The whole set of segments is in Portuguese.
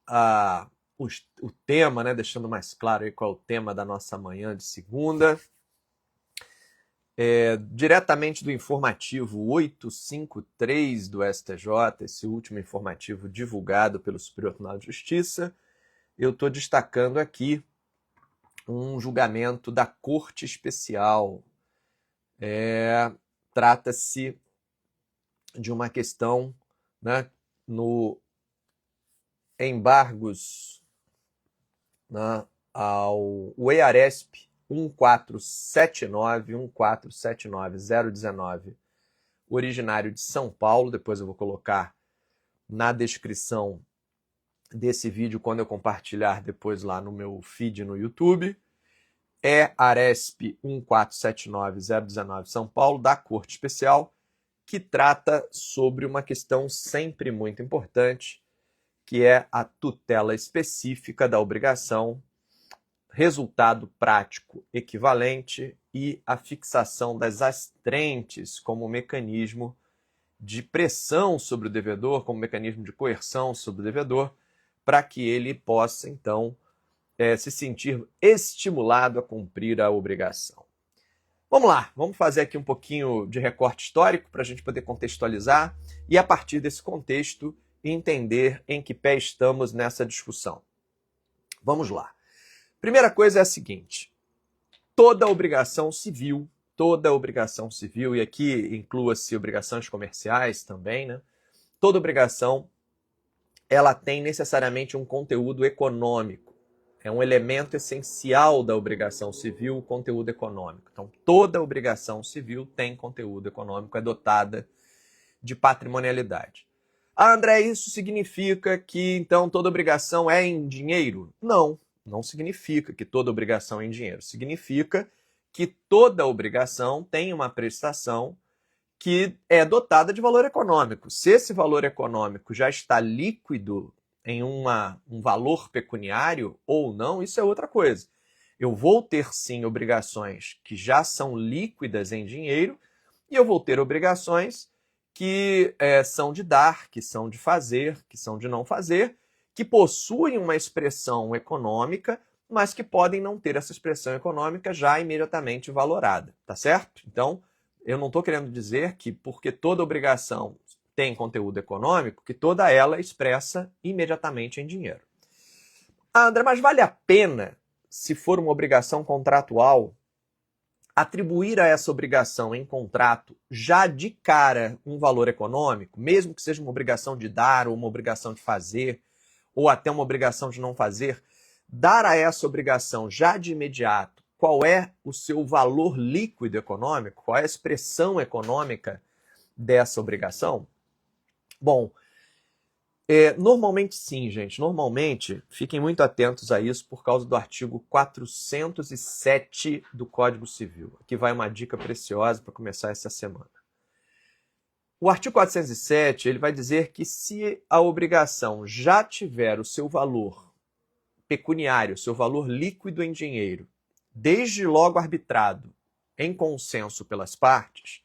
o tema, né, deixando mais claro aí qual é o tema da nossa manhã de segunda. Diretamente do informativo 853 do STJ, esse último informativo divulgado pelo Superior Tribunal de Justiça, eu estou destacando aqui um julgamento da Corte Especial. Trata-se de uma questão, né, no embargos, né, ao EARESP 1479019, originário de São Paulo. Depois eu vou colocar na descrição desse vídeo quando eu compartilhar depois lá no meu feed no YouTube. ARESP 1479019 São Paulo, da Corte Especial, que trata sobre uma questão sempre muito importante, que é a tutela específica da obrigação, resultado prático equivalente e a fixação das astrentes como mecanismo de pressão sobre o devedor, como mecanismo de coerção sobre o devedor, para que ele possa, então, se sentir estimulado a cumprir a obrigação. Vamos lá, vamos fazer aqui um pouquinho de recorte histórico para a gente poder contextualizar e, a partir desse contexto, entender em que pé estamos nessa discussão. Vamos lá. Primeira coisa é a seguinte: toda obrigação civil, e aqui inclua-se obrigações comerciais também, né? Toda obrigação, ela tem necessariamente um conteúdo econômico. É um elemento essencial da obrigação civil, o conteúdo econômico. Então, toda obrigação civil tem conteúdo econômico, é dotada de patrimonialidade. André, isso significa que, então, toda obrigação é em dinheiro? Não, não significa que toda obrigação é em dinheiro. Significa que toda obrigação tem uma prestação que é dotada de valor econômico. Se esse valor econômico já está líquido em um valor pecuniário ou não, isso é outra coisa. Eu vou ter, sim, obrigações que já são líquidas em dinheiro e eu vou ter obrigações que são de dar, que são de fazer, que são de não fazer, que possuem uma expressão econômica, mas que podem não ter essa expressão econômica já imediatamente valorada, tá certo? Então, eu não estou querendo dizer que porque toda obrigação tem conteúdo econômico, que toda ela expressa imediatamente em dinheiro. André, mas vale a pena, se for uma obrigação contratual, atribuir a essa obrigação em contrato já de cara um valor econômico, mesmo que seja uma obrigação de dar, ou uma obrigação de fazer, ou até uma obrigação de não fazer, dar a essa obrigação já de imediato qual é o seu valor líquido econômico, qual é a expressão econômica dessa obrigação? Bom, normalmente sim, gente. Normalmente, fiquem muito atentos a isso por causa do artigo 407 do Código Civil. Aqui vai uma dica preciosa para começar essa semana. O artigo 407 ele vai dizer que se a obrigação já tiver o seu valor pecuniário, seu valor líquido em dinheiro, desde logo arbitrado em consenso pelas partes,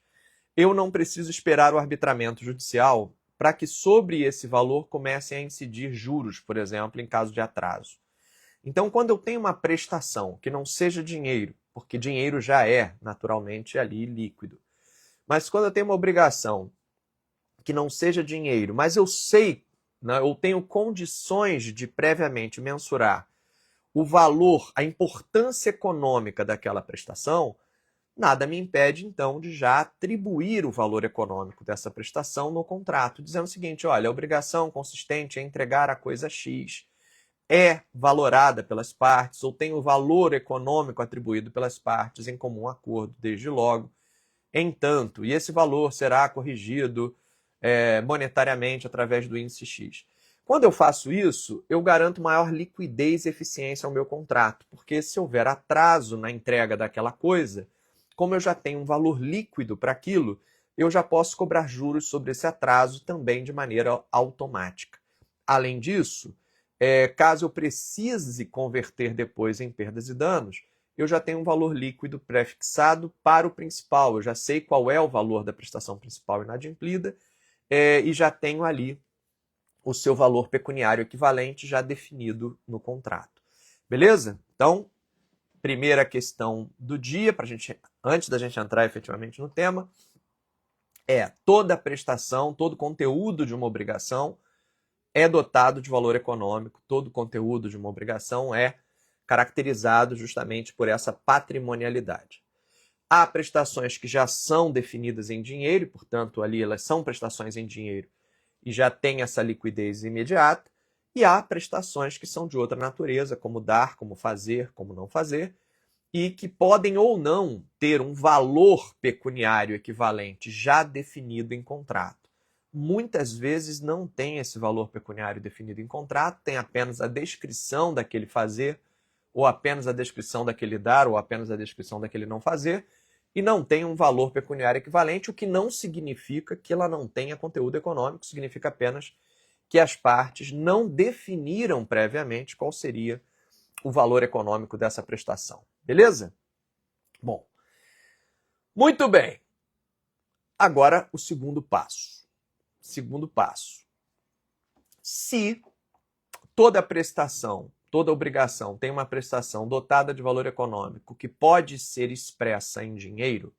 eu não preciso esperar o arbitramento judicial para que sobre esse valor comecem a incidir juros, por exemplo, em caso de atraso. Então, quando eu tenho uma prestação que não seja dinheiro, porque dinheiro já é naturalmente ali líquido, mas quando eu tenho uma obrigação que não seja dinheiro, mas eu sei, né, eu tenho condições de previamente mensurar o valor, a importância econômica daquela prestação, nada me impede, então, de já atribuir o valor econômico dessa prestação no contrato, dizendo o seguinte: olha, a obrigação consistente em entregar a coisa X é valorada pelas partes, ou tem o valor econômico atribuído pelas partes em comum acordo, desde logo. Entanto, e esse valor será corrigido monetariamente através do índice X. Quando eu faço isso, eu garanto maior liquidez e eficiência ao meu contrato, porque se houver atraso na entrega daquela coisa, como eu já tenho um valor líquido para aquilo, eu já posso cobrar juros sobre esse atraso também de maneira automática. Além disso, caso eu precise converter depois em perdas e danos, eu já tenho um valor líquido pré-fixado para o principal, eu já sei qual é o valor da prestação principal inadimplida e já tenho ali o seu valor pecuniário equivalente já definido no contrato. Beleza? Então, primeira questão do dia, antes da gente entrar efetivamente no tema, é toda prestação, todo conteúdo de uma obrigação é dotado de valor econômico, todo conteúdo de uma obrigação é caracterizado justamente por essa patrimonialidade. Há prestações que já são definidas em dinheiro, portanto, ali elas são prestações em dinheiro e já tem essa liquidez imediata, e há prestações que são de outra natureza, como dar, como fazer, como não fazer, e que podem ou não ter um valor pecuniário equivalente já definido em contrato. Muitas vezes não tem esse valor pecuniário definido em contrato, tem apenas a descrição daquele fazer, ou apenas a descrição daquele dar, ou apenas a descrição daquele não fazer, e não tem um valor pecuniário equivalente, o que não significa que ela não tenha conteúdo econômico, significa apenas que as partes não definiram previamente qual seria o valor econômico dessa prestação. Beleza? Bom, muito bem. Agora o segundo passo. Segundo passo. Se toda prestação, toda obrigação tem uma prestação dotada de valor econômico que pode ser expressa em dinheiro,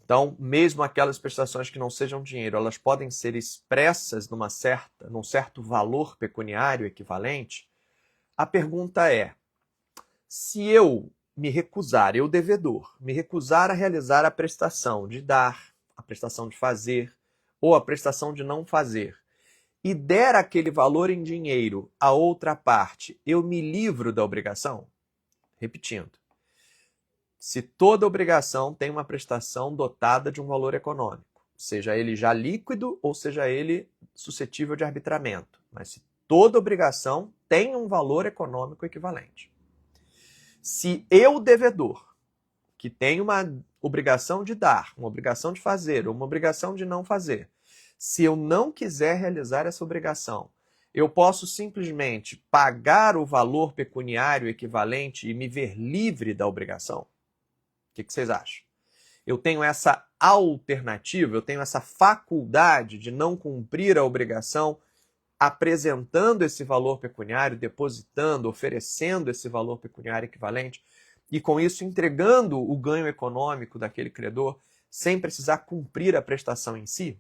então, mesmo aquelas prestações que não sejam dinheiro, elas podem ser expressas num certo valor pecuniário equivalente, a pergunta é, se eu me recusar, eu devedor, me recusar a realizar a prestação de dar, a prestação de fazer, ou a prestação de não fazer, e der aquele valor em dinheiro à outra parte, eu me livro da obrigação? Repetindo. Se toda obrigação tem uma prestação dotada de um valor econômico, seja ele já líquido ou seja ele suscetível de arbitramento, mas se toda obrigação tem um valor econômico equivalente. Se eu, devedor, que tem uma obrigação de dar, uma obrigação de fazer, ou uma obrigação de não fazer, se eu não quiser realizar essa obrigação, eu posso simplesmente pagar o valor pecuniário equivalente e me ver livre da obrigação? O que vocês acham? Eu tenho essa alternativa, eu tenho essa faculdade de não cumprir a obrigação apresentando esse valor pecuniário, depositando, oferecendo esse valor pecuniário equivalente e com isso entregando o ganho econômico daquele credor sem precisar cumprir a prestação em si?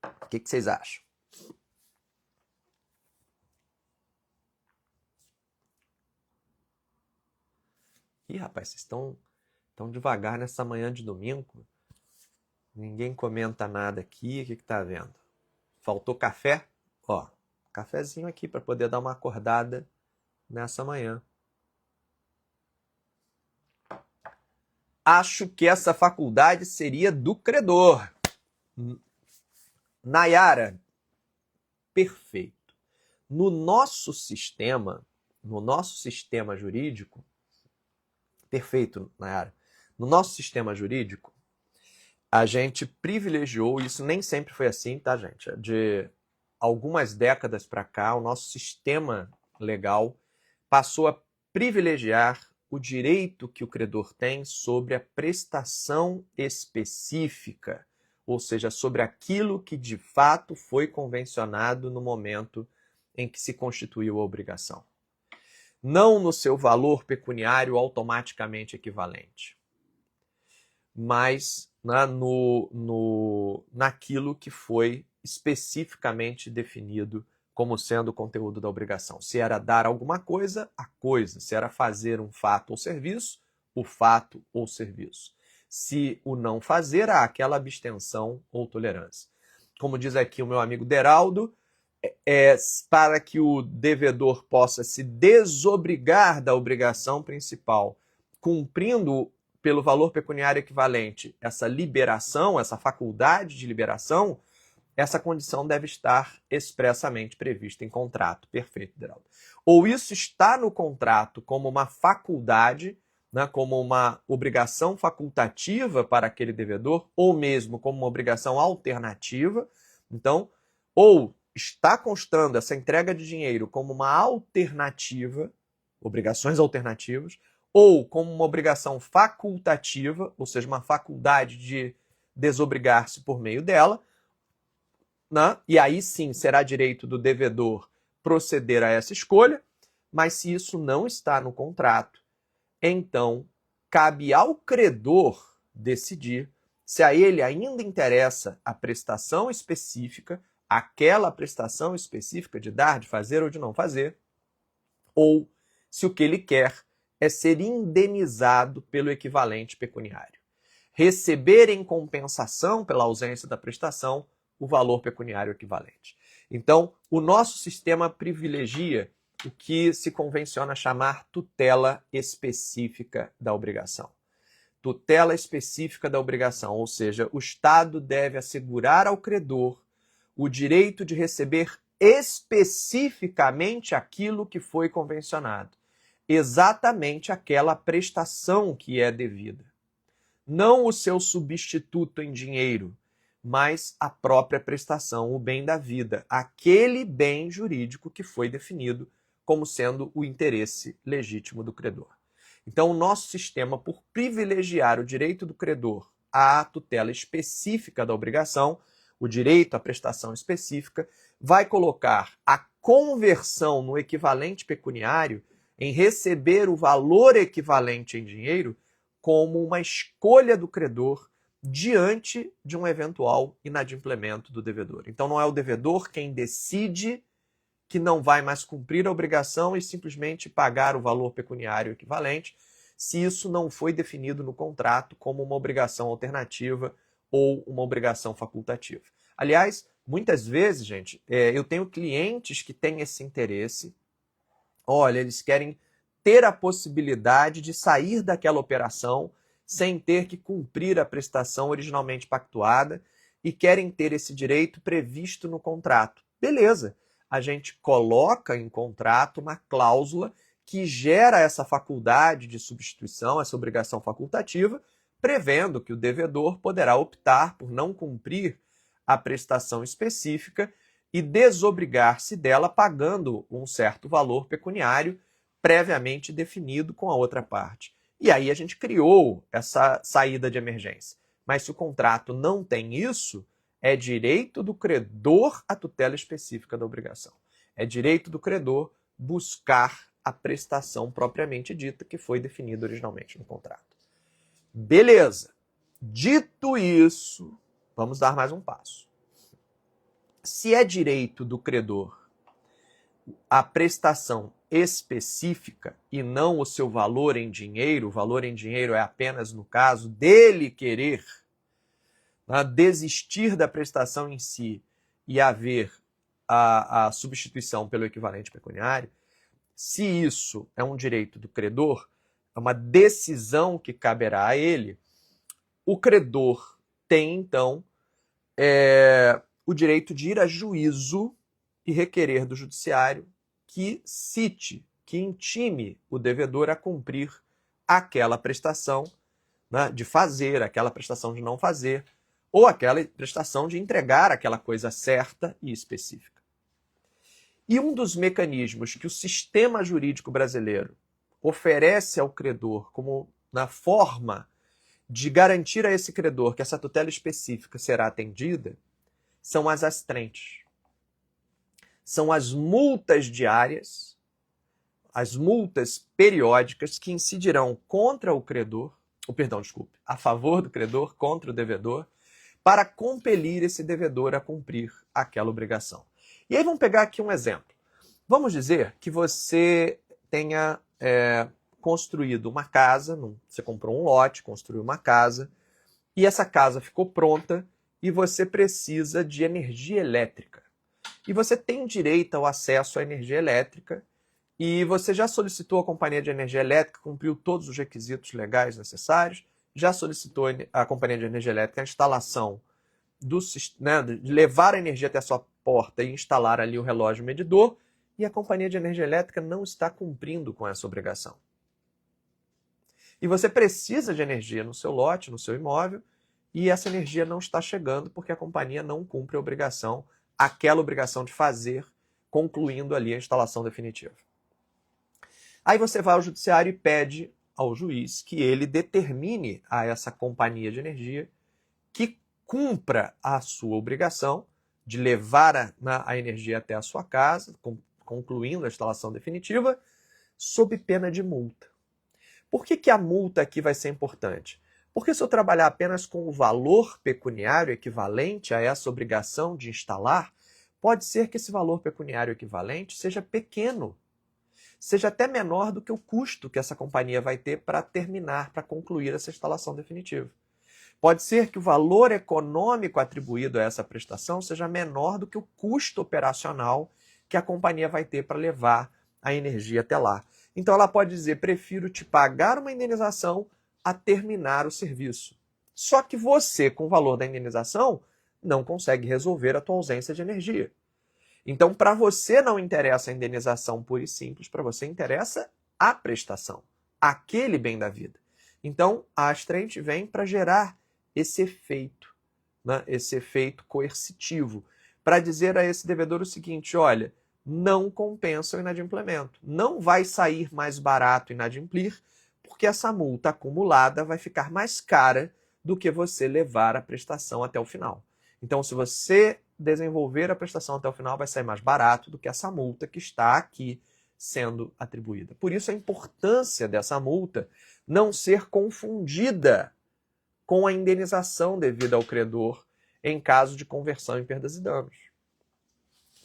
O que vocês acham? Ih, rapaz, vocês estão devagar nessa manhã de domingo. Ninguém comenta nada aqui. O que tá vendo? Faltou café? Ó, cafezinho aqui para poder dar uma acordada nessa manhã. Acho que essa faculdade seria do credor. Nayara, perfeito. No nosso sistema jurídico, perfeito, Nayara. No nosso sistema jurídico, a gente privilegiou, isso nem sempre foi assim, tá, gente? De algumas décadas para cá, o nosso sistema legal passou a privilegiar o direito que o credor tem sobre a prestação específica, ou seja, sobre aquilo que de fato foi convencionado no momento em que se constituiu a obrigação. Não no seu valor pecuniário automaticamente equivalente, mas naquilo que foi especificamente definido como sendo o conteúdo da obrigação. Se era dar alguma coisa, a coisa. Se era fazer um fato ou serviço, o fato ou serviço. Se o não fazer, há aquela abstenção ou tolerância. Como diz aqui o meu amigo Deraldo, para que o devedor possa se desobrigar da obrigação principal, cumprindo pelo valor pecuniário equivalente essa liberação, essa faculdade de liberação, essa condição deve estar expressamente prevista em contrato. Perfeito, Deraldo. Ou isso está no contrato como uma faculdade, né, como uma obrigação facultativa para aquele devedor, ou mesmo como uma obrigação alternativa. Então, ou está constando essa entrega de dinheiro como uma alternativa, obrigações alternativas, ou como uma obrigação facultativa, ou seja, uma faculdade de desobrigar-se por meio dela, né? E aí sim será direito do devedor proceder a essa escolha, mas se isso não está no contrato, então cabe ao credor decidir se a ele ainda interessa a prestação específica, aquela prestação específica de dar, de fazer ou de não fazer, ou se o que ele quer é ser indenizado pelo equivalente pecuniário. Receber em compensação pela ausência da prestação o valor pecuniário equivalente. Então, o nosso sistema privilegia o que se convenciona chamar tutela específica da obrigação. Tutela específica da obrigação, ou seja, o Estado deve assegurar ao credor o direito de receber especificamente aquilo que foi convencionado, exatamente aquela prestação que é devida. Não o seu substituto em dinheiro, mas a própria prestação, o bem da vida, aquele bem jurídico que foi definido como sendo o interesse legítimo do credor. Então, o nosso sistema, por privilegiar o direito do credor à tutela específica da obrigação, o direito à prestação específica, vai colocar a conversão no equivalente pecuniário, em receber o valor equivalente em dinheiro, como uma escolha do credor diante de um eventual inadimplemento do devedor. Então, não é o devedor quem decide que não vai mais cumprir a obrigação e simplesmente pagar o valor pecuniário equivalente, se isso não foi definido no contrato como uma obrigação alternativa ou uma obrigação facultativa. Aliás, muitas vezes, gente, eu tenho clientes que têm esse interesse. Olha, eles querem ter a possibilidade de sair daquela operação sem ter que cumprir a prestação originalmente pactuada e querem ter esse direito previsto no contrato. Beleza, a gente coloca em contrato uma cláusula que gera essa faculdade de substituição, essa obrigação facultativa, prevendo que o devedor poderá optar por não cumprir a prestação específica e desobrigar-se dela pagando um certo valor pecuniário previamente definido com a outra parte. E aí a gente criou essa saída de emergência. Mas se o contrato não tem isso, é direito do credor a tutela específica da obrigação. É direito do credor buscar a prestação propriamente dita que foi definida originalmente no contrato. Beleza. Dito isso, vamos dar mais um passo. Se é direito do credor a prestação específica e não o seu valor em dinheiro, o valor em dinheiro é apenas no caso dele querer desistir da prestação em si e haver a substituição pelo equivalente pecuniário, se isso é um direito do credor, é uma decisão que caberá a ele, o credor tem, então, o direito de ir a juízo e requerer do judiciário que cite, que intime o devedor a cumprir aquela prestação, né, de fazer, aquela prestação de não fazer, ou aquela prestação de entregar aquela coisa certa e específica. E um dos mecanismos que o sistema jurídico brasileiro oferece ao credor como na forma de garantir a esse credor que essa tutela específica será atendida são as astrentes. São as multas diárias, as multas periódicas que incidirão contra o credor, a favor do credor contra o devedor, para compelir esse devedor a cumprir aquela obrigação. E aí vamos pegar aqui um exemplo. Vamos dizer que você tenha construído uma casa, você comprou um lote, construiu uma casa, e essa casa ficou pronta e você precisa de energia elétrica. E você tem direito ao acesso à energia elétrica e você já solicitou a companhia de energia elétrica, cumpriu todos os requisitos legais necessários, já solicitou a companhia de energia elétrica a instalação de levar a energia até a sua porta e instalar ali o relógio medidor, e a companhia de energia elétrica não está cumprindo com essa obrigação. E você precisa de energia no seu lote, no seu imóvel, e essa energia não está chegando porque a companhia não cumpre a obrigação, aquela obrigação de fazer, concluindo ali a instalação definitiva. Aí você vai ao judiciário e pede ao juiz que ele determine a essa companhia de energia que cumpra a sua obrigação de levar a energia até a sua casa, concluindo a instalação definitiva, sob pena de multa. Por que a multa aqui vai ser importante? Porque se eu trabalhar apenas com o valor pecuniário equivalente a essa obrigação de instalar, pode ser que esse valor pecuniário equivalente seja pequeno, seja até menor do que o custo que essa companhia vai ter para terminar, para concluir essa instalação definitiva. Pode ser que o valor econômico atribuído a essa prestação seja menor do que o custo operacional que a companhia vai ter para levar a energia até lá. Então ela pode dizer, prefiro te pagar uma indenização a terminar o serviço. Só que você, com o valor da indenização, não consegue resolver a tua ausência de energia. Então, para você não interessa a indenização pura e simples, para você interessa a prestação, aquele bem da vida. Então, a astrente vem para gerar esse efeito, né? Esse efeito coercitivo, para dizer a esse devedor o seguinte, olha, não compensa o inadimplemento. Não vai sair mais barato inadimplir, porque essa multa acumulada vai ficar mais cara do que você levar a prestação até o final. Então, se você desenvolver a prestação até o final, vai sair mais barato do que essa multa que está aqui sendo atribuída. Por isso, a importância dessa multa não ser confundida com a indenização devida ao credor em caso de conversão em perdas e danos.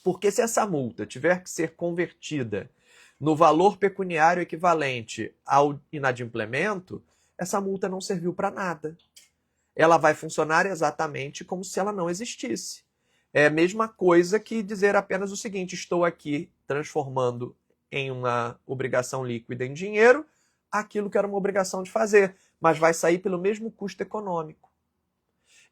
Porque se essa multa tiver que ser convertida no valor pecuniário equivalente ao inadimplemento, essa multa não serviu para nada. Ela vai funcionar exatamente como se ela não existisse. É a mesma coisa que dizer apenas o seguinte, estou aqui transformando em uma obrigação líquida em dinheiro aquilo que era uma obrigação de fazer, mas vai sair pelo mesmo custo econômico.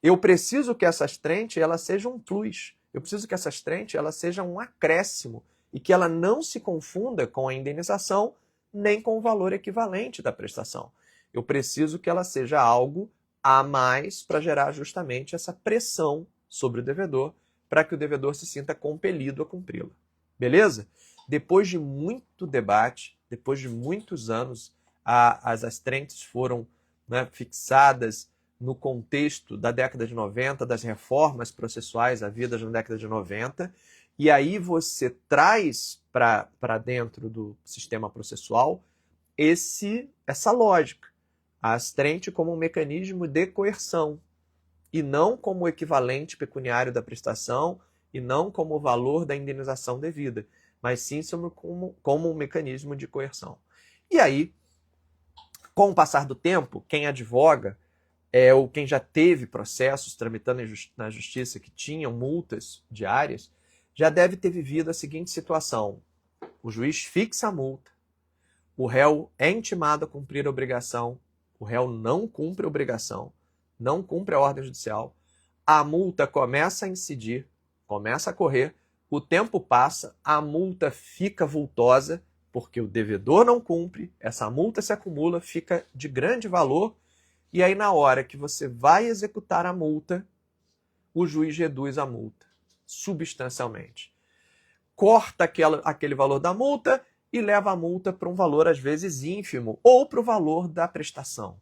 Eu preciso que essa astrente ela seja um plus. Eu preciso que essa astrente ela seja um acréscimo e que ela não se confunda com a indenização nem com o valor equivalente da prestação. Eu preciso que ela seja algo a mais para gerar justamente essa pressão sobre o devedor, para que o devedor se sinta compelido a cumpri-la. Beleza? Depois de muito debate, depois de muitos anos, as astrentes foram, né, fixadas no contexto da década de 90, das reformas processuais havidas na década de 90, e aí você traz para dentro do sistema processual essa lógica, a astrente como um mecanismo de coerção, e não como o equivalente pecuniário da prestação, e não como o valor da indenização devida, mas sim como um mecanismo de coerção. E aí, com o passar do tempo, quem advoga, ou quem já teve processos tramitando na justiça que tinham multas diárias, já deve ter vivido a seguinte situação. O juiz fixa a multa, o réu é intimado a cumprir a obrigação, o réu não cumpre a obrigação, não cumpre a ordem judicial, a multa começa a incidir, começa a correr, o tempo passa, a multa fica vultosa, porque o devedor não cumpre, essa multa se acumula, fica de grande valor, e aí na hora que você vai executar a multa, o juiz reduz a multa substancialmente. Corta aquele valor da multa e leva a multa para um valor às vezes ínfimo, ou para o valor da prestação.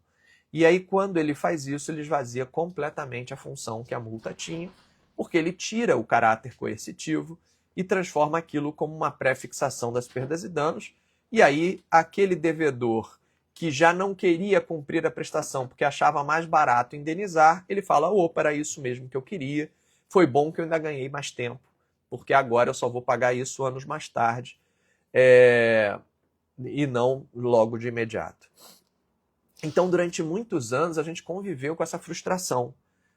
E aí, quando ele faz isso, ele esvazia completamente a função que a multa tinha, porque ele tira o caráter coercitivo e transforma aquilo como uma pré-fixação das perdas e danos. E aí, aquele devedor que já não queria cumprir a prestação porque achava mais barato indenizar, ele fala, opa, era isso mesmo que eu queria, foi bom que eu ainda ganhei mais tempo, porque agora eu só vou pagar isso anos mais tarde, e não logo de imediato. Então, durante muitos anos, a gente conviveu com essa frustração.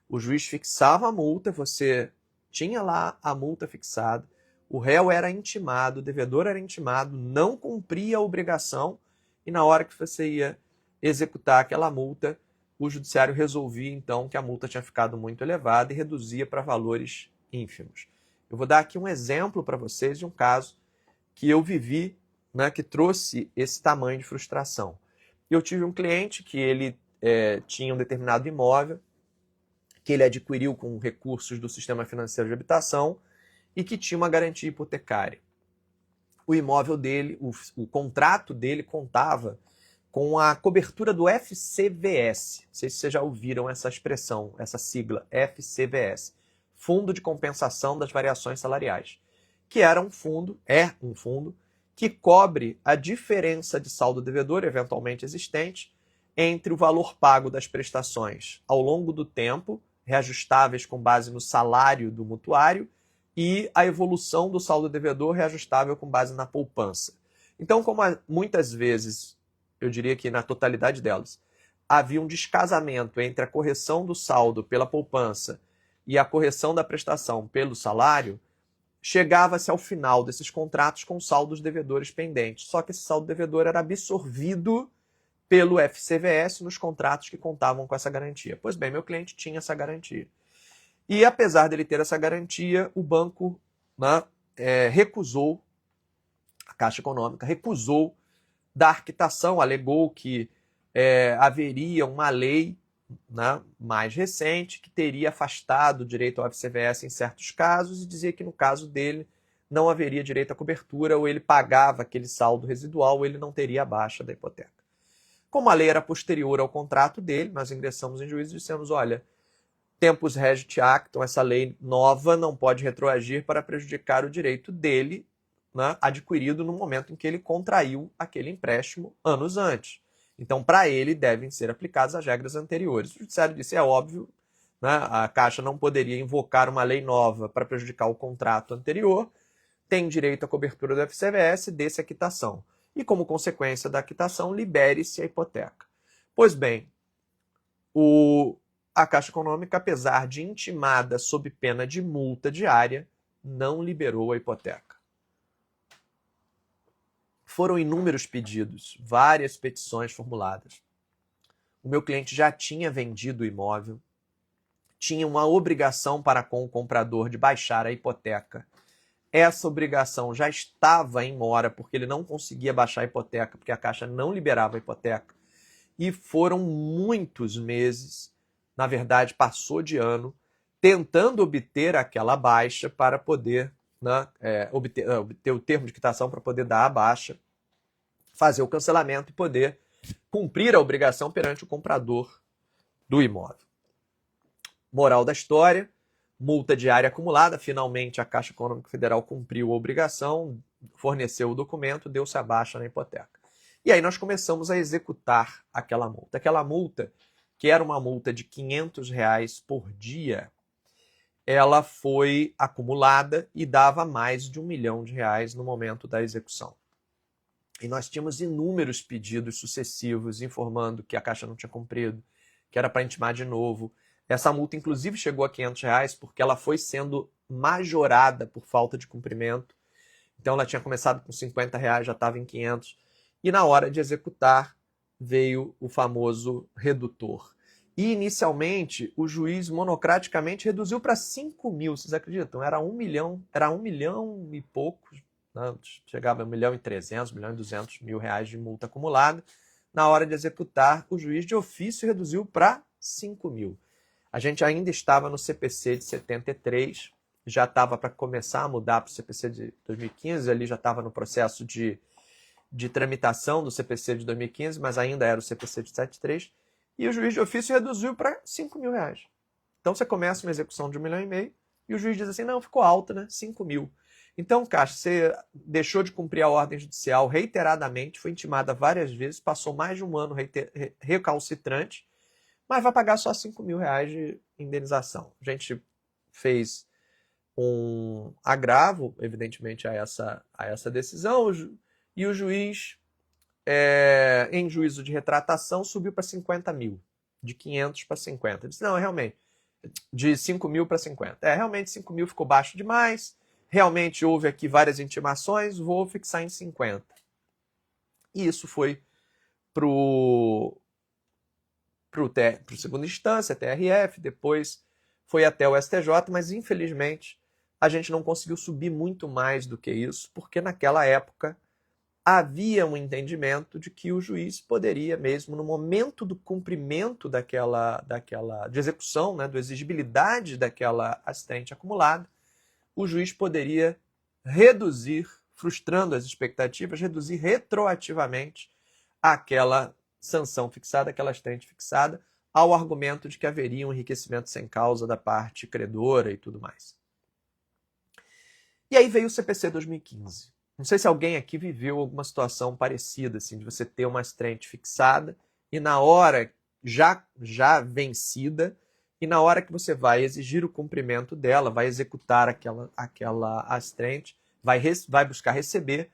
O juiz fixava a multa, você tinha lá a multa fixada, o réu era intimado, o devedor era intimado, não cumpria a obrigação, e na hora que você ia executar aquela multa, o judiciário resolvia, então, que a multa tinha ficado muito elevada e reduzia para valores ínfimos. Eu vou dar aqui um exemplo para vocês de um caso que eu vivi, né, que trouxe esse tamanho de frustração. Eu tive um cliente que ele tinha um determinado imóvel, que ele adquiriu com recursos do sistema financeiro de habitação e que tinha uma garantia hipotecária. O imóvel dele, o contrato dele contava com a cobertura do FCVS. Não sei se vocês já ouviram essa expressão, essa sigla, FCVS. Fundo de Compensação das Variações Salariais. Que é um fundo que cobre a diferença de saldo devedor eventualmente existente entre o valor pago das prestações ao longo do tempo, reajustáveis com base no salário do mutuário, e a evolução do saldo devedor reajustável com base na poupança. Então, como muitas vezes, eu diria que na totalidade delas, havia um descasamento entre a correção do saldo pela poupança e a correção da prestação pelo salário, chegava-se ao final desses contratos com saldos devedores pendentes. Só que esse saldo devedor era absorvido pelo FCVS nos contratos que contavam com essa garantia. Pois bem, meu cliente tinha essa garantia. E apesar dele ter essa garantia, o banco, né, recusou, a Caixa Econômica recusou dar quitação, alegou que haveria uma lei, né, mais recente que teria afastado o direito ao FCVS em certos casos e dizia que no caso dele não haveria direito à cobertura, ou ele pagava aquele saldo residual, ou ele não teria a baixa da hipoteca. Como a lei era posterior ao contrato dele, nós ingressamos em juízo e dissemos, olha, tempus regit actum, essa lei nova não pode retroagir para prejudicar o direito dele, né, adquirido no momento em que ele contraiu aquele empréstimo anos antes. Então, para ele, devem ser aplicadas as regras anteriores. O judiciário disse, é óbvio, né, a Caixa não poderia invocar uma lei nova para prejudicar o contrato anterior, tem direito à cobertura do FCVS, desse a quitação. E, como consequência da quitação, libere-se a hipoteca. Pois bem, a Caixa Econômica, apesar de intimada sob pena de multa diária, não liberou a hipoteca. Foram inúmeros pedidos, várias petições formuladas. O meu cliente já tinha vendido o imóvel, tinha uma obrigação para com o comprador de baixar a hipoteca. Essa obrigação já estava em mora, porque ele não conseguia baixar a hipoteca, porque a Caixa não liberava a hipoteca. E foram muitos meses, na verdade passou de ano, tentando obter aquela baixa para poder, né, obter o termo de quitação para poder dar a baixa, fazer o cancelamento e poder cumprir a obrigação perante o comprador do imóvel. Moral da história, multa diária acumulada, finalmente a Caixa Econômica Federal cumpriu a obrigação, forneceu o documento, deu-se a baixa na hipoteca. E aí nós começamos a executar aquela multa. Aquela multa, que era uma multa de R$500 por dia, ela foi acumulada e dava mais de R$1 milhão no momento da execução. E nós tínhamos inúmeros pedidos sucessivos informando que a Caixa não tinha cumprido, que era para intimar de novo. Essa multa, inclusive, chegou a R$500 porque ela foi sendo majorada por falta de cumprimento. Então, ela tinha começado com R$50, já estava em 500. E na hora de executar, veio o famoso redutor. E, inicialmente, o juiz monocraticamente reduziu para 5 mil. Vocês acreditam? Era 1 milhão e poucos. Né? Chegava a 1.300.000, 1.200.000 reais de multa acumulada. Na hora de executar, o juiz de ofício reduziu para 5 mil. A gente ainda estava no CPC de 73, já estava para começar a mudar para o CPC de 2015, ali já estava no processo de tramitação do CPC de 2015, mas ainda era o CPC de 73, e o juiz de ofício reduziu para 5 mil reais. Então você começa uma execução de 1,5 milhão e o juiz diz assim, não, ficou alto, né? 5 mil. Então, Caixa, você deixou de cumprir a ordem judicial reiteradamente, foi intimada várias vezes, passou mais de um ano recalcitrante, mas vai pagar só 5 mil reais de indenização. A gente fez um agravo, evidentemente, a essa decisão, e o juiz, em juízo de retratação, subiu para 50 mil, de 500 para 50. Ele disse, não, realmente, de 5 mil para 50. Realmente 5 mil ficou baixo demais, realmente houve aqui várias intimações, vou fixar em 50. E isso foi para o segunda instância, TRF, depois foi até o STJ, mas infelizmente a gente não conseguiu subir muito mais do que isso, porque naquela época havia um entendimento de que o juiz poderia mesmo, no momento do cumprimento de execução, né, da exigibilidade daquela assistente acumulada, o juiz poderia reduzir, frustrando as expectativas, reduzir retroativamente aquela sanção fixada, aquela astrente fixada, ao argumento de que haveria um enriquecimento sem causa da parte credora e tudo mais. E aí veio o CPC 2015. Não sei se alguém aqui viveu alguma situação parecida, assim, de você ter uma astrente fixada e na hora já vencida, e na hora que você vai exigir o cumprimento dela, vai executar aquela astrente, vai buscar receber,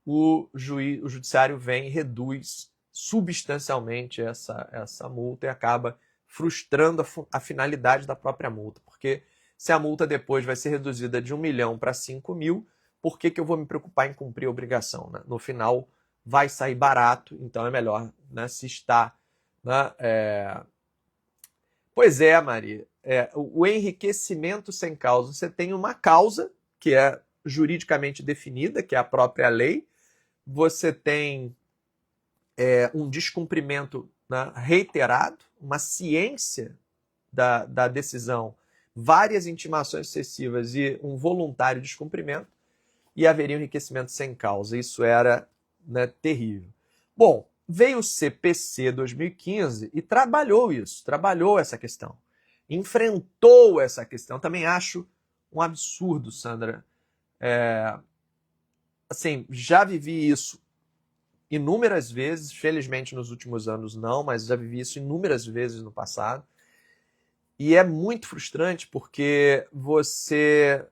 o judiciário vem e reduz substancialmente essa multa e acaba frustrando a finalidade da própria multa. Porque se a multa depois vai ser reduzida de 1 milhão para 5 mil, por que eu vou me preocupar em cumprir a obrigação? Né? No final vai sair barato, então é melhor, né, se está... Né, Pois é, Maria. O enriquecimento sem causa. Você tem uma causa que é juridicamente definida, que é a própria lei. Você tem um descumprimento, né, reiterado, uma ciência da decisão, várias intimações excessivas e um voluntário descumprimento, e haveria um enriquecimento sem causa. Isso era, né, terrível. Bom, veio o CPC 2015 e trabalhou essa questão, enfrentou essa questão. Também acho um absurdo, Sandra. Assim, já vivi isso inúmeras vezes, felizmente nos últimos anos não, mas já vivi isso inúmeras vezes no passado. E é muito frustrante porque você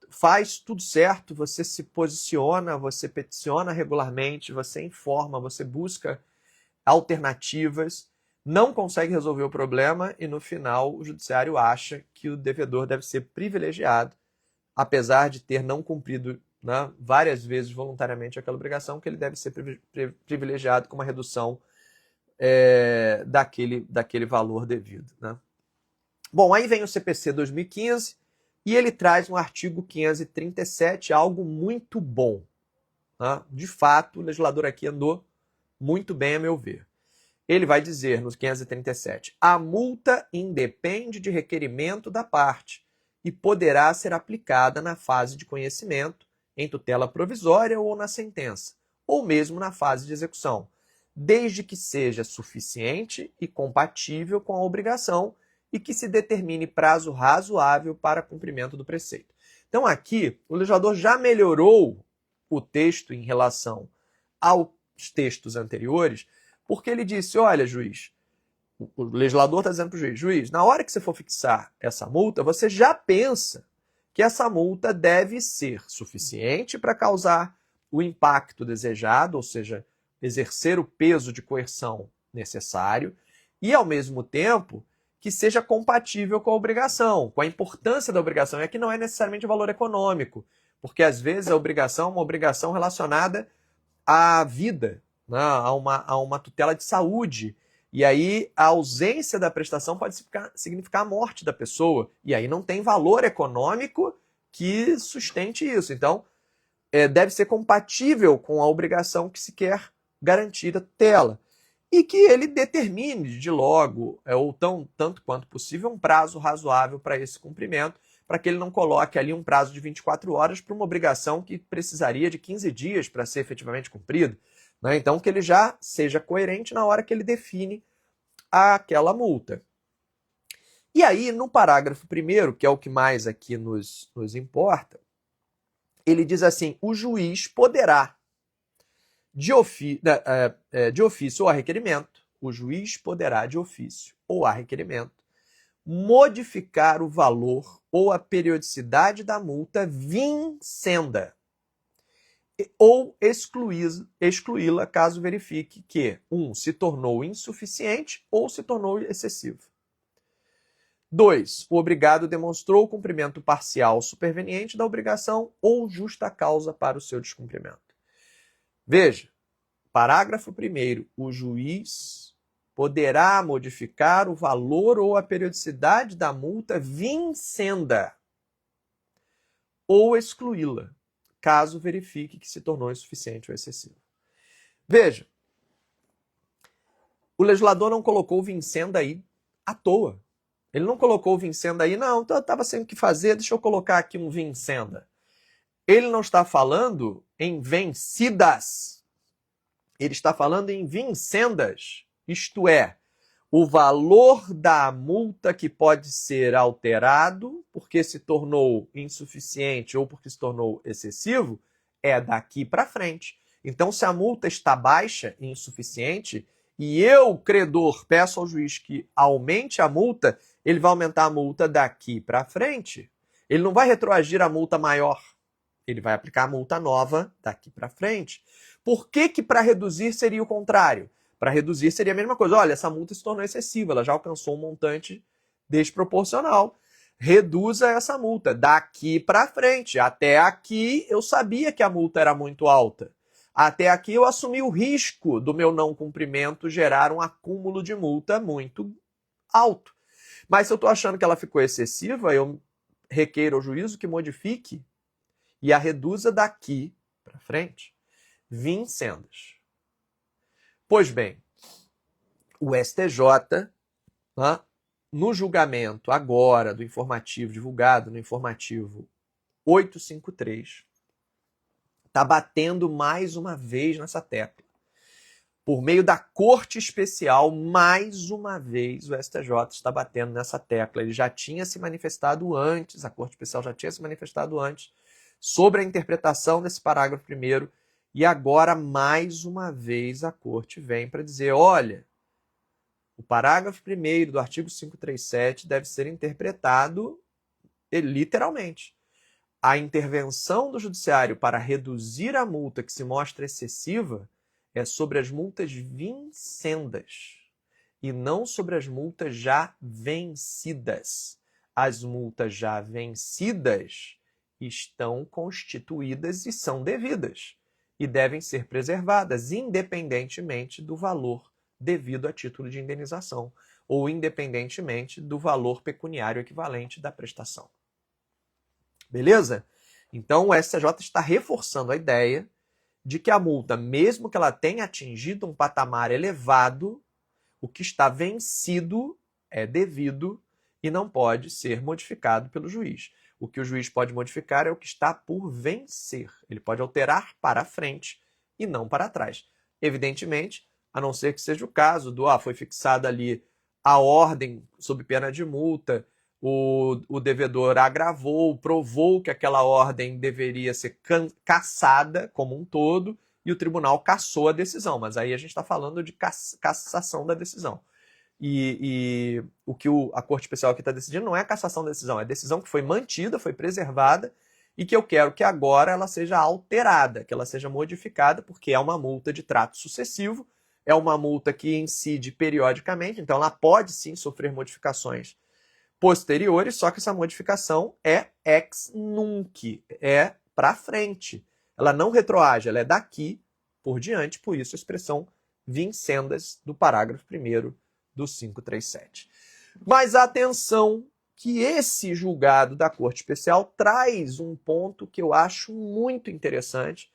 faz tudo certo, você se posiciona, você peticiona regularmente, você informa, você busca alternativas, não consegue resolver o problema e no final o judiciário acha que o devedor deve ser privilegiado, apesar de ter não cumprido, né, várias vezes voluntariamente aquela obrigação, que ele deve ser privilegiado com uma redução daquele valor devido. Né? Bom, aí vem o CPC 2015, e ele traz um artigo 537, algo muito bom. Tá? De fato, o legislador aqui andou muito bem, a meu ver. Ele vai dizer, no 537, a multa independe de requerimento da parte e poderá ser aplicada na fase de conhecimento, em tutela provisória ou na sentença, ou mesmo na fase de execução, desde que seja suficiente e compatível com a obrigação e que se determine prazo razoável para cumprimento do preceito. Então aqui, o legislador já melhorou o texto em relação aos textos anteriores, porque ele disse, olha, juiz, o legislador está dizendo para o juiz, juiz, na hora que você for fixar essa multa, você já pensa que essa multa deve ser suficiente para causar o impacto desejado, ou seja, exercer o peso de coerção necessário, e ao mesmo tempo que seja compatível com a obrigação, com a importância da obrigação. E aqui não é necessariamente o valor econômico, porque às vezes a obrigação é uma obrigação relacionada à vida, né, a uma tutela de saúde. E aí a ausência da prestação pode significar a morte da pessoa. E aí não tem valor econômico que sustente isso. Então, deve ser compatível com a obrigação que se quer garantir a tutela. E que ele determine de logo, ou tanto quanto possível, um prazo razoável para esse cumprimento, para que ele não coloque ali um prazo de 24 horas para uma obrigação que precisaria de 15 dias para ser efetivamente cumprida. Né? Então, que ele já seja coerente na hora que ele define aquela multa. E aí, no parágrafo 1º, que é o que mais aqui nos importa, ele diz assim, o juiz poderá, de ofício ou a requerimento, o juiz poderá, de ofício ou a requerimento, modificar o valor ou a periodicidade da multa vincenda ou excluí-la caso verifique que 1. Se tornou insuficiente ou se tornou excessivo. 2. O obrigado demonstrou o cumprimento parcial superveniente da obrigação ou justa causa para o seu descumprimento. Veja, parágrafo 1º, o juiz poderá modificar o valor ou a periodicidade da multa vincenda ou excluí-la, caso verifique que se tornou insuficiente ou excessivo. Veja, o legislador não colocou o vincenda aí à toa. Ele não colocou o vincenda aí, não, então eu estava sem o que fazer, deixa eu colocar aqui um vincenda. Ele não está falando em vencidas. Ele está falando em vincendas, isto é, o valor da multa que pode ser alterado porque se tornou insuficiente ou porque se tornou excessivo é daqui para frente. Então, se a multa está baixa e insuficiente e eu, credor, peço ao juiz que aumente a multa, ele vai aumentar a multa daqui para frente. Ele não vai retroagir a multa maior. Ele vai aplicar a multa nova daqui para frente. Por que que para reduzir seria o contrário? Para reduzir seria a mesma coisa. Olha, essa multa se tornou excessiva, ela já alcançou um montante desproporcional. Reduza essa multa daqui para frente. Até aqui eu sabia que a multa era muito alta. Até aqui eu assumi o risco do meu não cumprimento gerar um acúmulo de multa muito alto. Mas se eu estou achando que ela ficou excessiva, eu requeiro ao juízo que modifique e a reduza daqui para frente. Vincendas. Pois bem, o STJ, no julgamento agora do informativo divulgado no informativo 853, está batendo mais uma vez nessa tecla. Por meio da Corte Especial, mais uma vez o STJ está batendo nessa tecla. Ele já tinha se manifestado antes, a Corte Especial já tinha se manifestado antes, sobre a interpretação desse parágrafo 1º, e agora, mais uma vez, a Corte vem para dizer, olha, o parágrafo 1º do artigo 537 deve ser interpretado literalmente. A intervenção do judiciário para reduzir a multa que se mostra excessiva é sobre as multas vincendas e não sobre as multas já vencidas. As multas já vencidas estão constituídas e são devidas e devem ser preservadas, independentemente do valor devido a título de indenização ou independentemente do valor pecuniário equivalente da prestação. Beleza? Então o STJ está reforçando a ideia de que a multa, mesmo que ela tenha atingido um patamar elevado, o que está vencido é devido e não pode ser modificado pelo juiz. O que o juiz pode modificar é o que está por vencer. Ele pode alterar para frente e não para trás. Evidentemente, a não ser que seja o caso do foi fixada ali a ordem sob pena de multa, o devedor agravou, provou que aquela ordem deveria ser cassada como um todo e o tribunal cassou a decisão. Mas aí a gente está falando de cassação da decisão. E o que a Corte Especial aqui está decidindo não é a cassação da decisão, é a decisão que foi mantida, foi preservada e que eu quero que agora ela seja alterada, que ela seja modificada, porque é uma multa de trato sucessivo, é uma multa que incide periodicamente, então ela pode sim sofrer modificações posteriores, só que essa modificação é ex nunc, é para frente. Ela não retroage, ela é daqui por diante, por isso a expressão vincendas do parágrafo 1º do 537. Mas atenção que esse julgado da Corte Especial traz um ponto que eu acho muito interessante,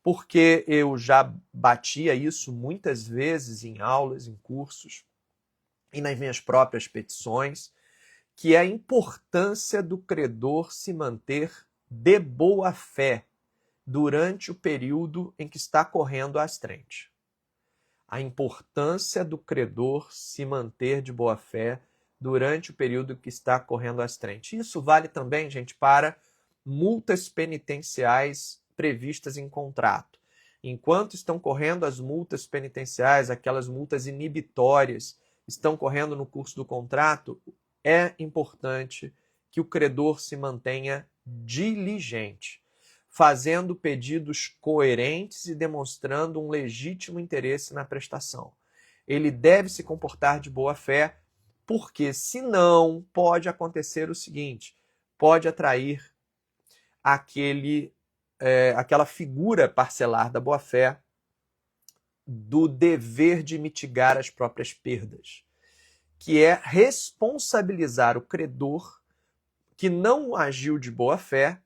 porque eu já batia isso muitas vezes em aulas, em cursos e nas minhas próprias petições, que é a importância do credor se manter de boa fé durante o período em que está correndo as trentes. A importância do credor se manter de boa fé durante o período que está correndo as trentes. Isso vale também, gente, para multas penitenciais previstas em contrato. Enquanto estão correndo as multas penitenciais, aquelas multas inibitórias, estão correndo no curso do contrato, é importante que o credor se mantenha diligente, fazendo pedidos coerentes e demonstrando um legítimo interesse na prestação. Ele deve se comportar de boa fé, porque senão pode acontecer o seguinte, pode atrair aquela figura parcelar da boa fé do dever de mitigar as próprias perdas, que é responsabilizar o credor que não agiu de boa fé,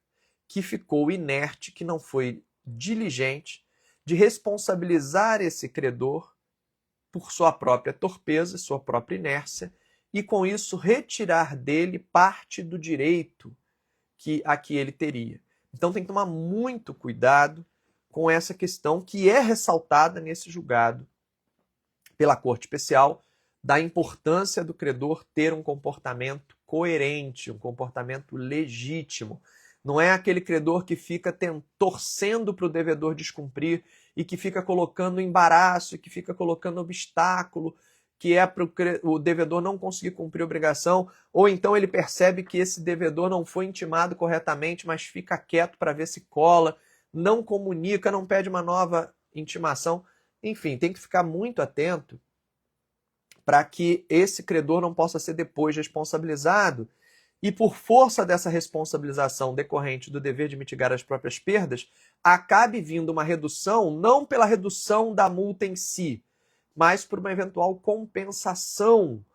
que ficou inerte, que não foi diligente, de responsabilizar esse credor por sua própria torpeza, sua própria inércia, e com isso retirar dele parte do direito a que ele teria. Então tem que tomar muito cuidado com essa questão que é ressaltada nesse julgado pela Corte Especial, da importância do credor ter um comportamento coerente, um comportamento legítimo. Não é aquele credor que fica torcendo para o devedor descumprir e que fica colocando embaraço, que fica colocando obstáculo, que é para o devedor não conseguir cumprir a obrigação, ou então ele percebe que esse devedor não foi intimado corretamente, mas fica quieto para ver se cola, não comunica, não pede uma nova intimação. Enfim, tem que ficar muito atento para que esse credor não possa ser depois responsabilizado e, por força dessa responsabilização decorrente do dever de mitigar as próprias perdas, acabe vindo uma redução, não pela redução da multa em si, mas por uma eventual compensação,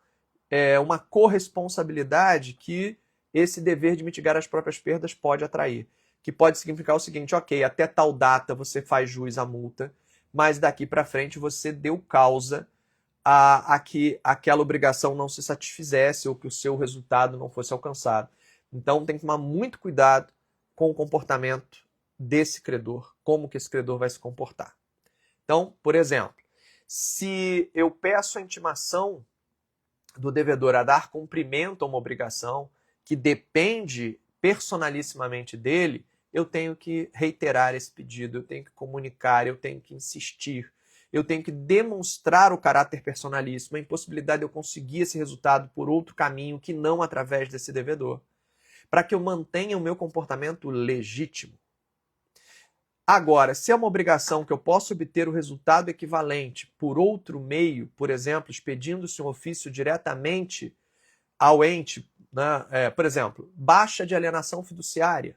uma corresponsabilidade que esse dever de mitigar as próprias perdas pode atrair. Que pode significar o seguinte: ok, até tal data você faz jus à multa, mas daqui para frente você deu causa a que aquela obrigação não se satisfizesse ou que o seu resultado não fosse alcançado. Então tem que tomar muito cuidado com o comportamento desse credor, como que esse credor vai se comportar. Então, por exemplo, se eu peço a intimação do devedor a dar cumprimento a uma obrigação que depende personalissimamente dele, eu tenho que reiterar esse pedido, eu tenho que comunicar, eu tenho que insistir, eu tenho que demonstrar o caráter personalíssimo, a impossibilidade de eu conseguir esse resultado por outro caminho que não através desse devedor, para que eu mantenha o meu comportamento legítimo. Agora, se é uma obrigação que eu posso obter o resultado equivalente por outro meio, por exemplo, expedindo-se um ofício diretamente ao ente, né? Por exemplo, baixa de alienação fiduciária.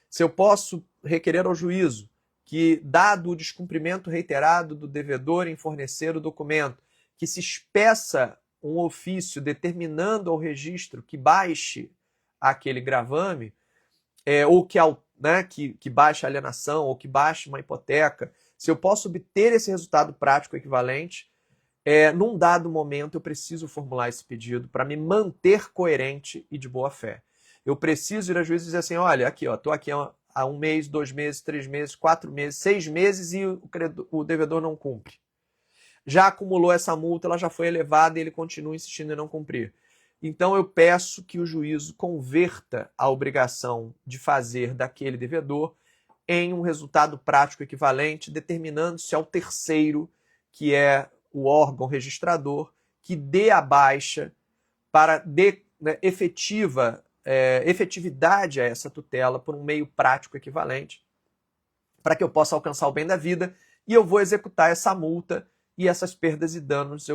Se eu posso requerer ao juízo que, dado o descumprimento reiterado do devedor em fornecer o documento, que se espeça um ofício determinando ao registro que baixe aquele gravame, ou que baixe a alienação, ou que baixe uma hipoteca, se eu posso obter esse resultado prático equivalente, num dado momento eu preciso formular esse pedido para me manter coerente e de boa fé. Eu preciso ir ao juiz e dizer assim: olha, aqui, estou aqui há 1 mês, 2 meses, 3 meses, 4 meses, 6 meses e o devedor não cumpre. Já acumulou essa multa, ela já foi elevada e ele continua insistindo em não cumprir. Então eu peço que o juízo converta a obrigação de fazer daquele devedor em um resultado prático equivalente, determinando-se ao terceiro, que é o órgão registrador, que dê a baixa para dar efetividade a essa tutela por um meio prático equivalente, para que eu possa alcançar o bem da vida, e eu vou executar essa multa e essas perdas e danos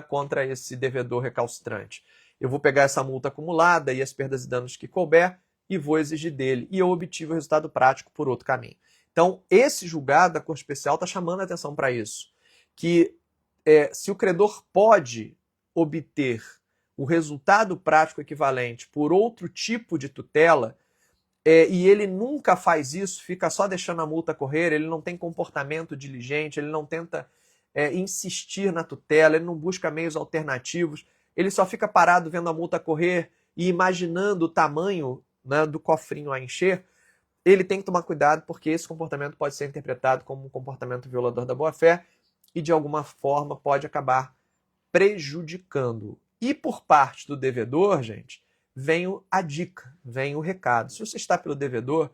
contra esse devedor recalcitrante. Eu vou pegar essa multa acumulada e as perdas e danos que couber e vou exigir dele. E eu obtive o resultado prático por outro caminho. Então, esse julgado da Corte Especial está chamando a atenção para isso. Que se o credor pode obter o resultado prático equivalente por outro tipo de tutela, e ele nunca faz isso, fica só deixando a multa correr, ele não tem comportamento diligente, ele não tenta insistir na tutela, ele não busca meios alternativos, ele só fica parado vendo a multa correr e imaginando o tamanho, né, do cofrinho a encher, ele tem que tomar cuidado, porque esse comportamento pode ser interpretado como um comportamento violador da boa-fé e, de alguma forma, pode acabar prejudicando. E por parte do devedor, gente, vem a dica, vem o recado. Se você está pelo devedor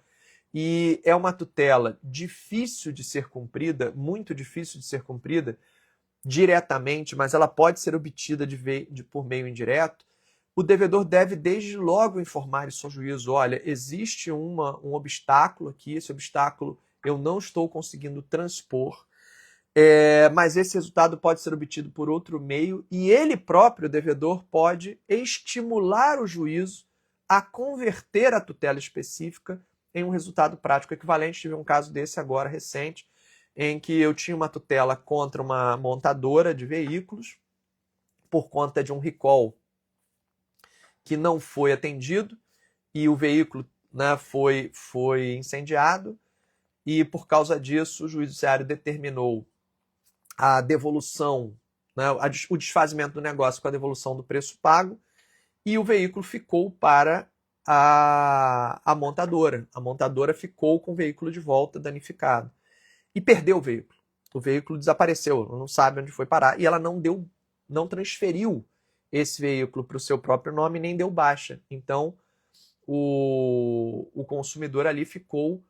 e é uma tutela difícil de ser cumprida, muito difícil de ser cumprida diretamente, mas ela pode ser obtida por meio indireto, o devedor deve desde logo informar isso ao juízo: olha, existe um obstáculo aqui, esse obstáculo eu não estou conseguindo transpor, mas esse resultado pode ser obtido por outro meio, e ele próprio, o devedor, pode estimular o juízo a converter a tutela específica em um resultado prático equivalente. Tive um caso desse agora, recente, em que eu tinha uma tutela contra uma montadora de veículos por conta de um recall que não foi atendido e o veículo, né, foi incendiado, e por causa disso o juiz judiciário determinou a devolução, né, o desfazimento do negócio com a devolução do preço pago, e o veículo ficou para a montadora. A montadora ficou com o veículo de volta danificado. e perdeu o veículo. O veículo desapareceu, não sabe onde foi parar, e ela não transferiu esse veículo para o seu próprio nome, nem deu baixa. Então, o consumidor ali ficou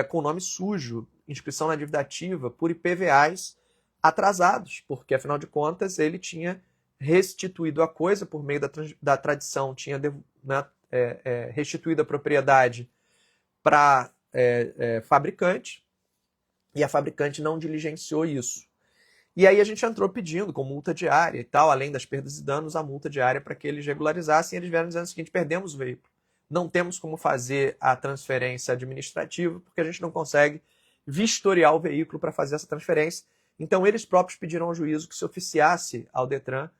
com o nome sujo, inscrição na dívida ativa, por IPVAs atrasados, porque, afinal de contas, ele tinha restituído a coisa por meio da tradição, tinha restituído a propriedade para fabricante, e a fabricante não diligenciou isso. E aí a gente entrou pedindo com multa diária e tal, além das perdas e danos, a multa diária para que eles regularizassem. Eles vieram dizendo o seguinte: perdemos o veículo. Não temos como fazer a transferência administrativa, porque a gente não consegue vistoriar o veículo para fazer essa transferência. Então eles próprios pediram ao juízo que se oficiasse ao Detran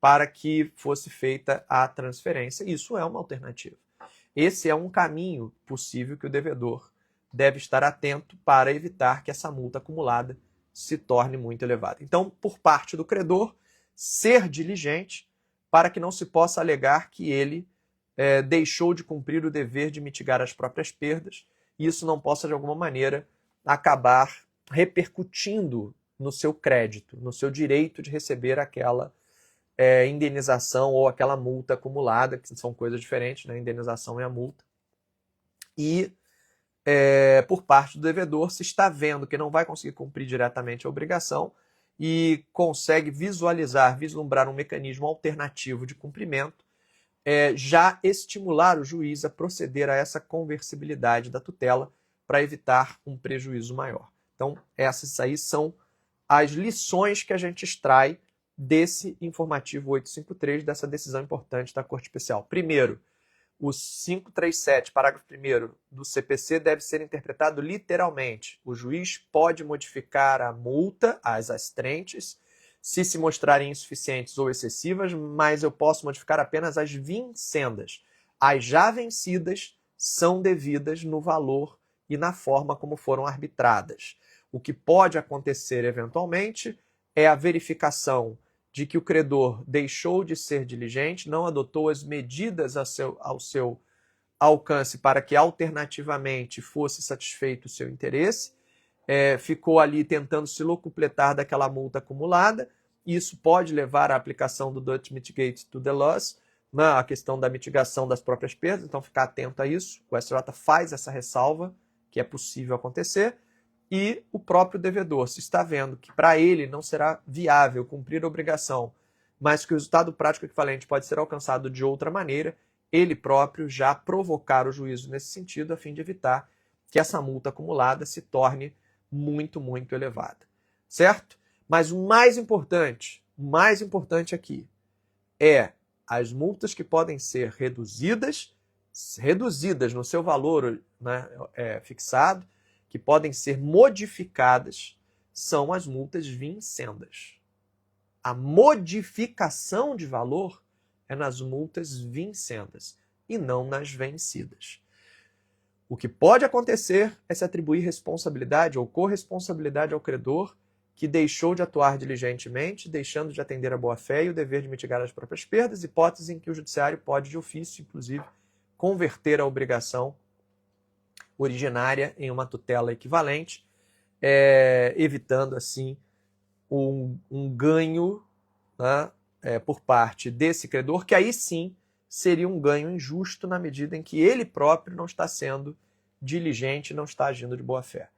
para que fosse feita a transferência. Isso é uma alternativa. Esse é um caminho possível que o devedor deve estar atento para evitar que essa multa acumulada se torne muito elevada. Então, por parte do credor, ser diligente para que não se possa alegar que ele deixou de cumprir o dever de mitigar as próprias perdas e isso não possa, de alguma maneira, acabar repercutindo no seu crédito, no seu direito de receber aquela indenização ou aquela multa acumulada, que são coisas diferentes, né? A indenização e a multa. E por parte do devedor, se está vendo que não vai conseguir cumprir diretamente a obrigação e consegue vislumbrar um mecanismo alternativo de cumprimento, já estimular o juiz a proceder a essa conversibilidade da tutela para evitar um prejuízo maior. Então, essas aí são as lições que a gente extrai desse informativo 853, dessa decisão importante da Corte Especial. Primeiro, o 537, parágrafo 1º do CPC deve ser interpretado literalmente. O juiz pode modificar a multa, as astrentes, se mostrarem insuficientes ou excessivas, mas eu posso modificar apenas as vincendas. As já vencidas são devidas no valor e na forma como foram arbitradas. O que pode acontecer eventualmente é a verificação de que o credor deixou de ser diligente, não adotou as medidas ao seu alcance para que alternativamente fosse satisfeito o seu interesse, ficou ali tentando se locupletar daquela multa acumulada. Isso pode levar à aplicação do Dutch Mitigate to the Loss, a questão da mitigação das próprias perdas, então ficar atento a isso. O STJ faz essa ressalva, que é possível acontecer, e o próprio devedor, se está vendo que para ele não será viável cumprir a obrigação, mas que o resultado prático equivalente pode ser alcançado de outra maneira, ele próprio já provocar o juízo nesse sentido, a fim de evitar que essa multa acumulada se torne muito, muito elevada. Certo? Mas o mais importante aqui é as multas que podem ser reduzidas no seu valor, né, fixado, que podem ser modificadas, são as multas vincendas. A modificação de valor é nas multas vincendas e não nas vencidas. O que pode acontecer é se atribuir responsabilidade ou corresponsabilidade ao credor que deixou de atuar diligentemente, deixando de atender a boa-fé e o dever de mitigar as próprias perdas, hipótese em que o judiciário pode, de ofício, inclusive, converter a obrigação originária em uma tutela equivalente, evitando, assim, um ganho, né, por parte desse credor, que aí sim seria um ganho injusto na medida em que ele próprio não está sendo diligente, não está agindo de boa fé.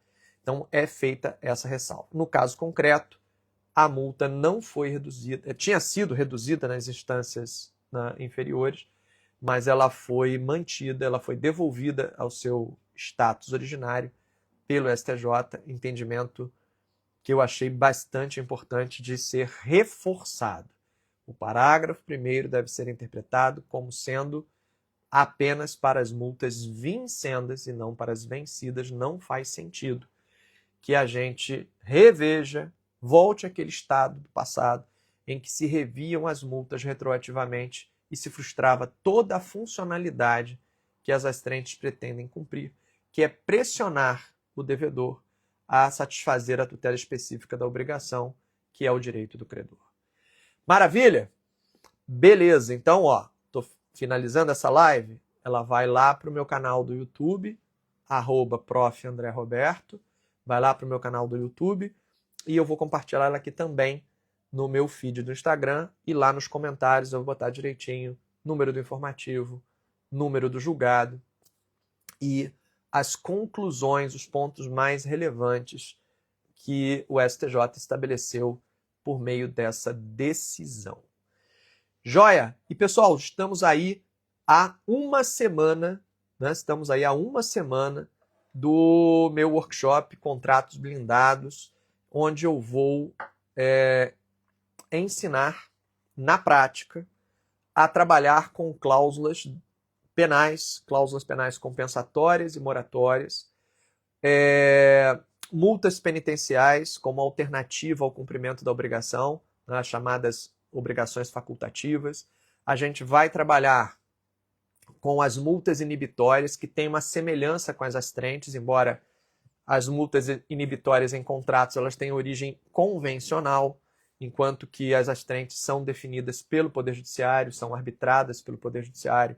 Então é feita essa ressalva. No caso concreto, a multa não foi reduzida, tinha sido reduzida nas instâncias inferiores, mas ela foi mantida, ela foi devolvida ao seu status originário pelo STJ, entendimento que eu achei bastante importante de ser reforçado. O parágrafo 1º deve ser interpretado como sendo apenas para as multas vincendas e não para as vencidas. Não faz sentido que a gente reveja, volte àquele estado do passado em que se reviam as multas retroativamente e se frustrava toda a funcionalidade que as astrentes pretendem cumprir, que é pressionar o devedor a satisfazer a tutela específica da obrigação, que é o direito do credor. Maravilha? Beleza, então, estou finalizando essa live, ela vai lá para o meu canal do YouTube, @prof. André Roberto, vai lá para o meu canal do YouTube e eu vou compartilhar ela aqui também no meu feed do Instagram e lá nos comentários eu vou botar direitinho número do informativo, número do julgado e as conclusões, os pontos mais relevantes que o STJ estabeleceu por meio dessa decisão. Joia? E pessoal, estamos aí há uma semana, né? Estamos aí há uma semana do meu workshop Contratos Blindados, onde eu vou ensinar na prática a trabalhar com cláusulas penais compensatórias e moratórias, multas penitenciais como alternativa ao cumprimento da obrigação, né, as chamadas obrigações facultativas. A gente vai trabalhar com as multas inibitórias, que tem uma semelhança com as astrentes, embora as multas inibitórias em contratos elas têm origem convencional, enquanto que as astrentes são definidas pelo Poder Judiciário, são arbitradas pelo Poder Judiciário.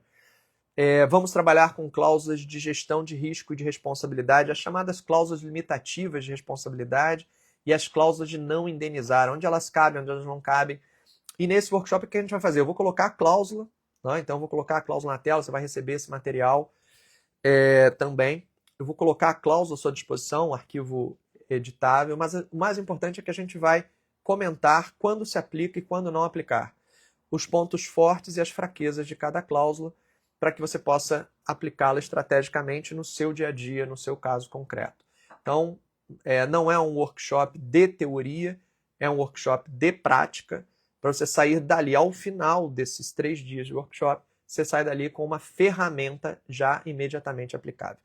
Vamos trabalhar com cláusulas de gestão de risco e de responsabilidade, as chamadas cláusulas limitativas de responsabilidade e as cláusulas de não indenizar, onde elas cabem, onde elas não cabem. E nesse workshop, o que a gente vai fazer? Eu vou colocar a cláusula, né? Então eu vou colocar a cláusula na tela, você vai receber esse material também. Eu vou colocar a cláusula à sua disposição, um arquivo editável, mas o mais importante é que a gente vai comentar quando se aplica e quando não aplicar, os pontos fortes e as fraquezas de cada cláusula, para que você possa aplicá-la estrategicamente no seu dia a dia, no seu caso concreto. Então, não é um workshop de teoria, é um workshop de prática, para você sair dali ao final desses 3 dias de workshop, você sai dali com uma ferramenta já imediatamente aplicável.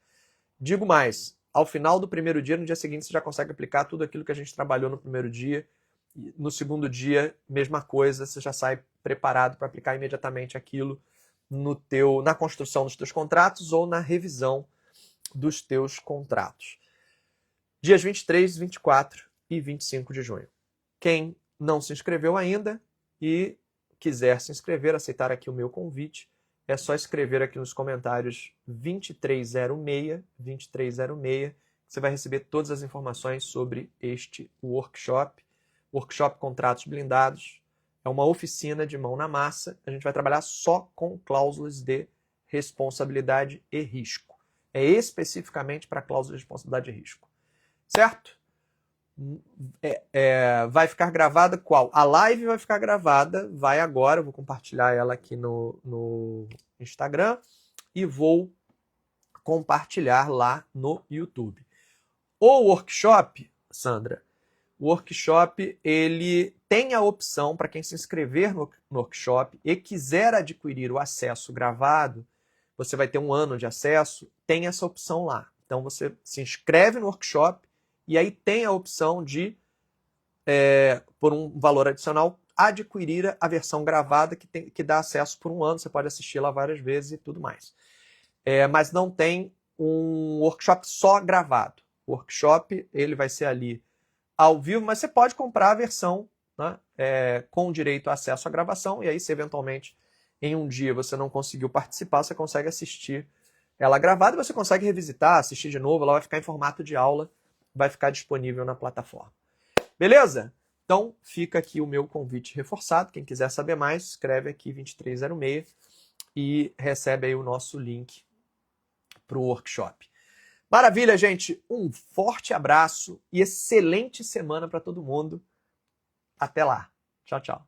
Digo mais, ao final do primeiro dia, no dia seguinte, você já consegue aplicar tudo aquilo que a gente trabalhou no primeiro dia. No segundo dia, mesma coisa, você já sai preparado para aplicar imediatamente aquilo na construção dos teus contratos ou na revisão dos teus contratos. Dias 23, 24 e 25 de junho. Quem não se inscreveu ainda e quiser se inscrever, aceitar aqui o meu convite, é só escrever aqui nos comentários 2306, você vai receber todas as informações sobre este workshop. Workshop Contratos Blindados é uma oficina de mão na massa. A gente vai trabalhar só com cláusulas de responsabilidade e risco. É especificamente para cláusulas de responsabilidade e risco. Certo? Vai ficar gravada qual? A live vai ficar gravada, vai agora, eu vou compartilhar ela aqui no Instagram e vou compartilhar lá no YouTube. O workshop, Sandra, o workshop ele tem a opção para quem se inscrever no workshop e quiser adquirir o acesso gravado, você vai ter 1 ano de acesso, tem essa opção lá. Então você se inscreve no workshop e aí tem a opção de, por um valor adicional, adquirir a versão gravada que dá acesso por 1 ano. Você pode assistir lá várias vezes e tudo mais. Mas não tem um workshop só gravado. O workshop ele vai ser ali ao vivo, mas você pode comprar a versão, né, com direito a acesso à gravação. E aí, se eventualmente em um dia você não conseguiu participar, você consegue assistir ela gravada e você consegue revisitar, assistir de novo. Ela vai ficar em formato de aula, vai ficar disponível na plataforma. Beleza? Então, fica aqui o meu convite reforçado. Quem quiser saber mais, escreve aqui 2306 e recebe aí o nosso link para o workshop. Maravilha, gente. Um forte abraço e excelente semana para todo mundo. Até lá. Tchau, tchau.